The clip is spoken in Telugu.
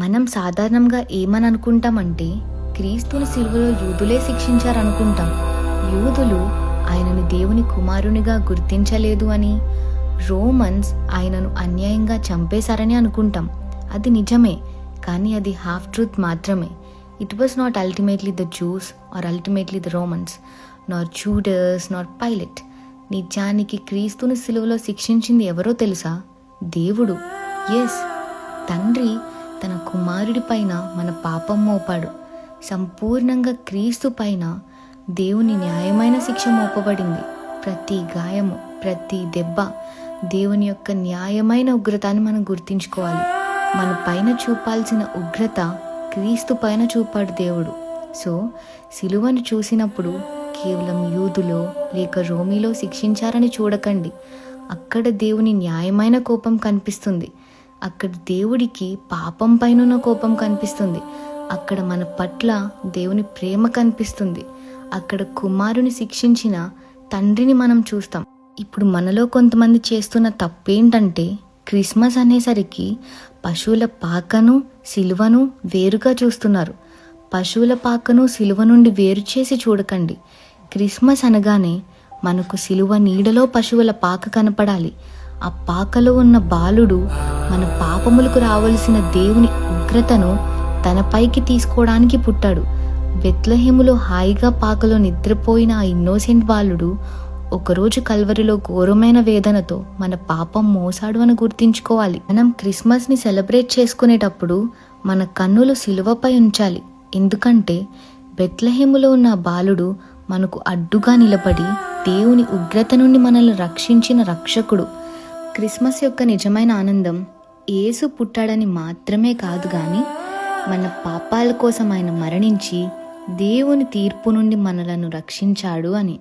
మనం సాధారణంగా ఏమని అనుకుంటామంటే క్రీస్తుని సిలువలో యూదులే శిక్షించారనుకుంటాం. యూదులు ఆయనను దేవుని కుమారునిగా గుర్తించలేదు అని, రోమన్స్ ఆయనను అన్యాయంగా చంపేశారని అనుకుంటాం. అది నిజమే, కానీ అది హాఫ్ ట్రూత్ మాత్రమే. It was not ultimately the Jews or ultimately the Romans, nor Judas, nor Pilate. నిజానికి క్రీస్తుని సిలువలో శిక్షించింది ఎవరో తెలుసా? దేవుడు. ఎస్, తండ్రి తన కుమారుడి పైన మన పాపం మోపాడు. సంపూర్ణంగా క్రీస్తు పైన దేవుని న్యాయమైన శిక్ష మోపబడింది. ప్రతి గాయము, ప్రతి దెబ్బ దేవుని యొక్క న్యాయమైన ఉగ్రతని మనం గుర్తించుకోవాలి. మన పైన చూపాల్సిన ఉగ్రత క్రీస్తు పైన చూపాడు దేవుడు. సో సిలువను చూసినప్పుడు కేవలం యూదులో లేక రోమిలో శిక్షించారని చూడకండి. అక్కడ దేవుని న్యాయమైన కోపం కనిపిస్తుంది. అక్కడ దేవుడికి పాపం పైన కోపం కనిపిస్తుంది. అక్కడ మన పట్ల దేవుని ప్రేమ కనిపిస్తుంది. అక్కడ కుమారుని శిక్షించిన తండ్రిని మనం చూస్తాం. ఇప్పుడు మనలో కొంతమంది చేస్తున్న తప్పేంటంటే క్రిస్మస్ అనేసరికి పశువుల పాకను సిలువను వేరుగా చూస్తున్నారు. పశువుల పాకను సిలువ నుండి వేరు చేసి చూడకండి. క్రిస్మస్ అనగానే మనకు సిలువ నీడలో పశువుల పాక కనపడాలి. ఆ పాకలో ఉన్న బాలుడు మన పాపములకు రావలసిన దేవుని ఉగ్రతను తన పైకి తీసుకోవడానికి పుట్టాడు. బెత్లెహేములో హాయిగా పాకలో నిద్రపోయిన ఆ ఇన్నోసెంట్ బాలుడు ఒకరోజు కల్వరిలో ఘోరమైన వేదనతో మన పాపం మోసాడు అని గుర్తించుకోవాలి. మనం క్రిస్మస్ని సెలబ్రేట్ చేసుకునేటప్పుడు మన కన్నులు సిలువపై ఉంచాలి. ఎందుకంటే బెత్లెహేములో ఉన్న బాలుడు మనకు అడ్డుగా నిలబడి దేవుని ఉగ్రత నుండి మనల్ని రక్షించిన రక్షకుడు. క్రిస్మస్ యొక్క నిజమైన ఆనందం యేసు పుట్టాడని మాత్రమే కాదు, కానీ మన పాపాల కోసం ఆయన మరణించి దేవుని తీర్పు నుండి మనలను రక్షించాడు అని.